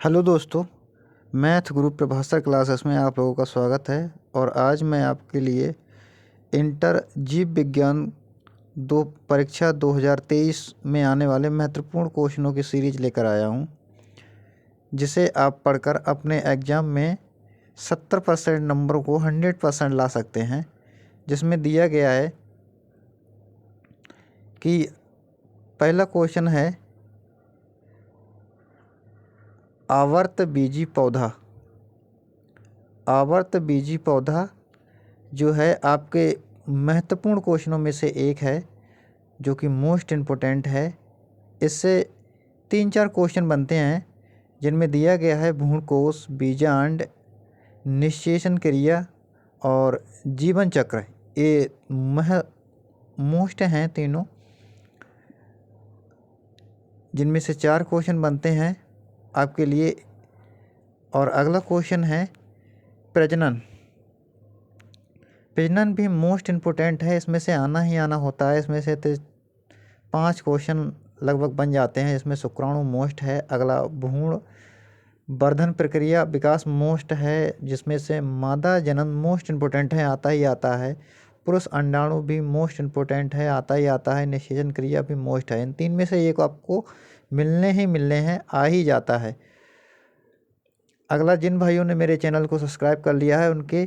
Hello दोस्तों, math group Prabhakar classes में आप लोगों का स्वागत है। और आज मैं आपके लिए इंटर जीव विज्ञान दो परीक्षा 2023 में आने वाले महत्वपूर्ण क्वेश्चनों की सीरीज लेकर आया हूं, जिसे आप पढ़कर अपने एग्ज़ाम में 70% नंबरों को 100% ला सकते हैं। जिसमें दिया गया है कि पहला क्वेश्चन है आवर्त बीजी पौधा। आवर्त बीजी पौधा जो है आपके महत्वपूर्ण क्वेश्चनों में से एक है, जो कि मोस्ट इम्पोर्टेंट है। इससे 3-4 क्वेश्चन बनते हैं, जिनमें दिया गया है भ्रूणकोश, बीजांड, निषेचन क्रिया और जीवन चक्र। ये मोस्ट हैं तीनों, जिनमें से 4 क्वेश्चन बनते हैं आपके लिए। और अगला क्वेश्चन है प्रजनन। प्रजनन भी मोस्ट इम्पोर्टेंट है, इसमें से आना ही आना होता है। इसमें से 5 क्वेश्चन लगभग बन जाते हैं, जिसमें शुक्राणु मोस्ट है। अगला भ्रूण वर्धन प्रक्रिया विकास मोस्ट है, जिसमें से मादा जनन मोस्ट इम्पोर्टेंट है, आता ही आता है। पुरुष अंडाणु भी मोस्ट इम्पोर्टेंट है, आता ही आता है। निषेचन क्रिया भी मोस्ट है। इन 3 में से एक आपको मिलने हैं, आ ही जाता है। अगला, जिन भाइयों ने मेरे चैनल को सब्सक्राइब कर लिया है उनके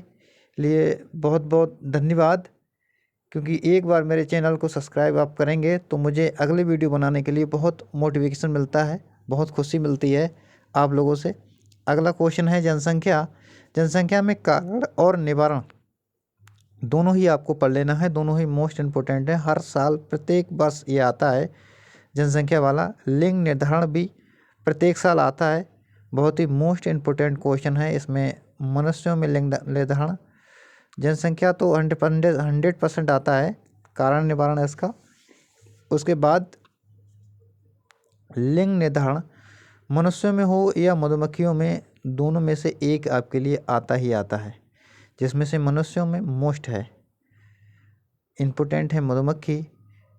लिए बहुत बहुत धन्यवाद, क्योंकि एक बार मेरे चैनल को सब्सक्राइब आप करेंगे तो मुझे अगले वीडियो बनाने के लिए बहुत मोटिवेशन मिलता है, बहुत खुशी मिलती है आप लोगों से। अगला क्वेश्चन है जनसंख्या। जनसंख्या में कारण और निवारण दोनों ही आपको पढ़ लेना है, दोनों ही मोस्ट इम्पोर्टेंट है। हर साल प्रत्येक वर्ष ये आता है जनसंख्या वाला। लिंग निर्धारण भी प्रत्येक साल आता है, बहुत ही मोस्ट इम्पोर्टेंट क्वेश्चन है। इसमें मनुष्यों में लिंग निर्धारण, जनसंख्या तो 100% आता है, कारण निवारण इसका। उसके बाद लिंग निर्धारण मनुष्यों में हो या मधुमक्खियों में, दोनों में से एक आपके लिए आता ही आता है, जिसमें से मनुष्यों में मोस्ट है, इम्पोर्टेंट है मधुमक्खी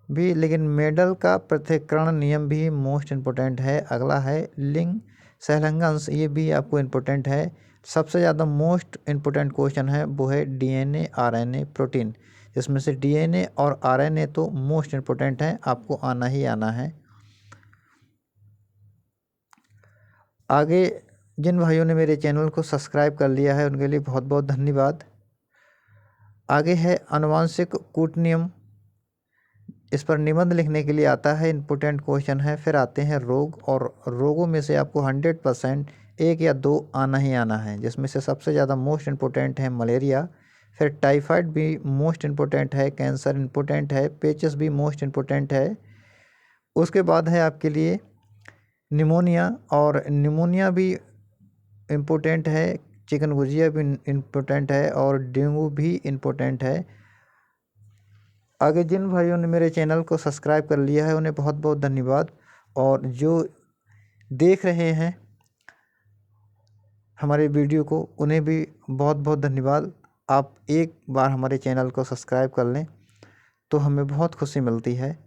भी। लेकिन मेडल का पृथक्करण नियम भी मोस्ट इम्पोर्टेंट है। अगला है लिंग सहलंगांश, ये भी आपको इम्पोर्टेंट है। सबसे ज़्यादा मोस्ट इम्पोर्टेंट क्वेश्चन है वो है डीएनए, आरएनए, प्रोटीन, जिसमें से डीएनए और आरएनए तो मोस्ट इम्पोर्टेंट है, आपको आना ही आना है। आगे जिन भाइयों ने मेरे चैनल को सब्सक्राइब कर लिया है उनके लिए बहुत बहुत धन्यवाद। आगे है आनुवांशिक कूटनियम, इस पर निबंध लिखने के लिए आता है, इम्पोर्टेंट क्वेश्चन है। फिर आते हैं रोग, और रोगों में से आपको 100% 1 या 2 आना ही आना है, जिसमें से सबसे ज़्यादा मोस्ट इम्पोर्टेंट है मलेरिया। फिर टाइफाइड भी मोस्ट इम्पोर्टेंट है, कैंसर इम्पोर्टेंट है, पेचिस भी मोस्ट इम्पोर्टेंट है। उसके बाद है आपके लिए निमोनिया, और निमोनिया भी इम्पोर्टेंट है। चिकनगुनिया भी इम्पोर्टेंट है, और डेंगू भी इम्पोर्टेंट है। आगे जिन भाइयों ने मेरे चैनल को सब्सक्राइब कर लिया है उन्हें बहुत बहुत धन्यवाद, और जो देख रहे हैं हमारे वीडियो को उन्हें भी बहुत बहुत धन्यवाद। आप एक बार हमारे चैनल को सब्सक्राइब कर लें तो हमें बहुत खुशी मिलती है,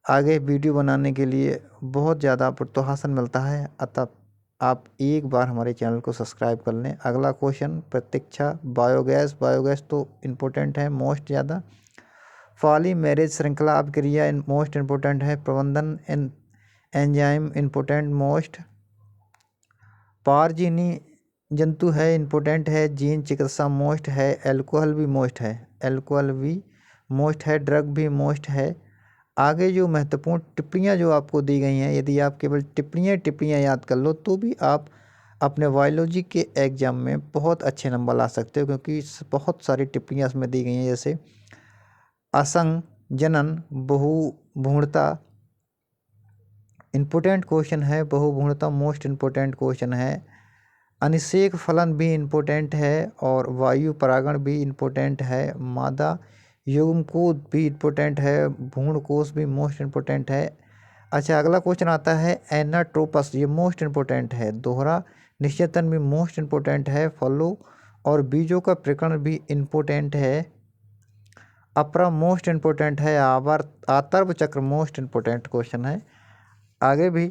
आगे वीडियो बनाने के लिए बहुत ज़्यादा प्रोत्साहन मिलता है। अतः आप एक बार हमारे चैनल को सब्सक्राइब कर लें। अगला क्वेश्चन प्रतीक्षा बायोगैस। बायोगैस तो इम्पोर्टेंट है मोस्ट ज़्यादा। पॉलीमेरेज श्रृंखला अभिक्रिया मोस्ट इम्पोर्टेंट है। प्रबंधन एंजाइम इम्पोर्टेंट मोस्ट। पारजीनी जंतु है, इम्पोर्टेंट है। जीन चिकित्सा मोस्ट है। एल्कोहल भी मोस्ट है, एल्कोहल भी मोस्ट है। ड्रग भी मोस्ट है। आगे जो महत्वपूर्ण टिप्पणियाँ जो आपको दी गई हैं, यदि आप केवल टिप्पणियाँ याद कर लो तो भी आप अपने बायोलॉजी के एग्ज़ाम में बहुत अच्छे नंबर ला सकते हो, क्योंकि बहुत सारी टिप्पणियाँ इसमें दी गई हैं। जैसे असंग जनन, बहुभ्रूणता इम्पोर्टेंट क्वेश्चन है, बहुभ्रूणता मोस्ट इम्पोर्टेंट क्वेश्चन है। अनिषेक फलन भी इम्पोर्टेंट है, और वायु परागण भी इम्पोर्टेंट है। मादा युग्मकूद भी इम्पोर्टेंट है। भ्रूणकोश भी मोस्ट इम्पोर्टेंट है। अच्छा, अगला क्वेश्चन आता है एनाट्रोपस, ये मोस्ट इम्पोर्टेंट है। दोहरा निषेचन भी मोस्ट इम्पोर्टेंट है। फलों और बीजों का प्रकरण भी इम्पोर्टेंट है। अपरा मोस्ट इम्पोर्टेंट है। आवर्त चक्र मोस्ट इम्पोर्टेंट क्वेश्चन है। आगे भी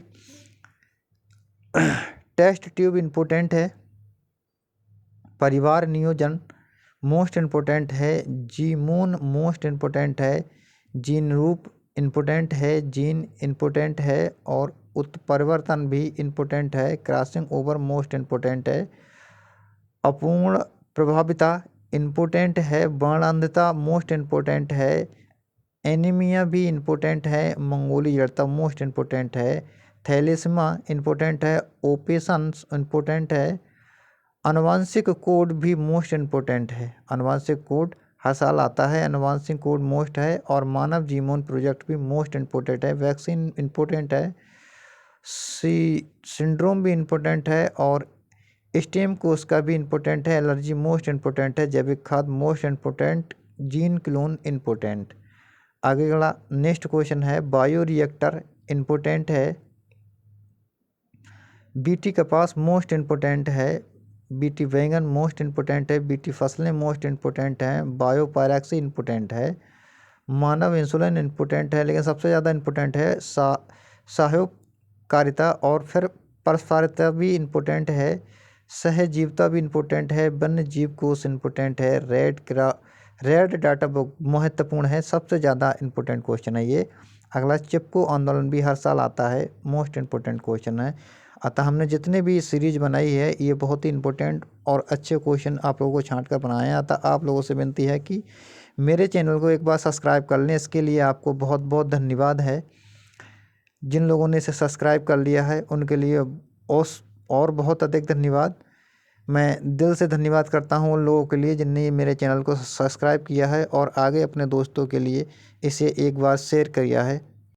टेस्ट ट्यूब इम्पोर्टेंट है। परिवार नियोजन मोस्ट इम्पोर्टेंट है। जीमोन मोस्ट इम्पोर्टेंट है। जीन रूप इम्पोर्टेंट है। जीन इम्पोर्टेंट है और उत्परिवर्तन भी इम्पोर्टेंट है। क्रॉसिंग ओवर मोस्ट इम्पोर्टेंट है। अपूर्ण प्रभाविता इम्पोर्टेंट है। वर्णांधता मोस्ट इम्पोर्टेंट है। एनीमिया भी इम्पोर्टेंट है। मंगोली जड़ता मोस्ट इम्पोर्टेंट है। थैलेसीमिया इम्पोर्टेंट है। ओपेशंस इम्पोर्टेंट है। आनुवंशिक कोड भी मोस्ट इम्पोर्टेंट है। आनुवंशिक कोड हर साल आता है। आनुवंशिक कोड मोस्ट है। और मानव जीनोम प्रोजेक्ट भी मोस्ट इम्पोर्टेंट है। वैक्सीन इम्पोर्टेंट है। सिंड्रोम भी इम्पोर्टेंट है और स्टेम कोष का भी इम्पोर्टेंट है। एलर्जी मोस्ट इम्पोर्टेंट है। जैविक खाद most important. Gene clone important. आगे वाला नेक्स्ट क्वेश्चन है बायो रिएक्टर इम्पोर्टेंट है। बीटी कपास मोस्ट इम्पोर्टेंट है। बीटी बैंगन मोस्ट इम्पोर्टेंट है। बीटी फसलें मोस्ट इम्पोर्टेंट हैं। बायोपायरेक्सी इम्पोर्टेंट है। मानव इंसुलिन इम्पोर्टेंट है, लेकिन सबसे ज़्यादा इम्पोर्टेंट है सहयोगकारिता और फिर परस्परिता भी इम्पोर्टेंट है। सहजीवता भी इम्पोर्टेंट है। वन्य जीव कोष इम्पोर्टेंट है। रेड डाटा बुक महत्वपूर्ण है। सबसे ज़्यादा इम्पोर्टेंट क्वेश्चन है ये। अगला चिपको आंदोलन भी हर साल आता है। मोस्ट इम्पोर्टेंट क्वेश्चन है। अतः हमने जितने भी सीरीज बनाई है ये बहुत ही इम्पोर्टेंट और अच्छे क्वेश्चन आप लोगों को छांट कर बनाए हैं। अतः आप लोगों से विनती है कि मेरे चैनल को एक बार सब्सक्राइब कर लें। इसके लिए आपको बहुत बहुत धन्यवाद है। जिन लोगों ने इसे सब्सक्राइब कर लिया है उनके लिए और बहुत अधिक धन्यवाद। मैं दिल से धन्यवाद करता हूँ उन लोगों के लिए जिनने मेरे चैनल को सब्सक्राइब किया है और आगे अपने दोस्तों के लिए इसे एक बार शेयर किया है।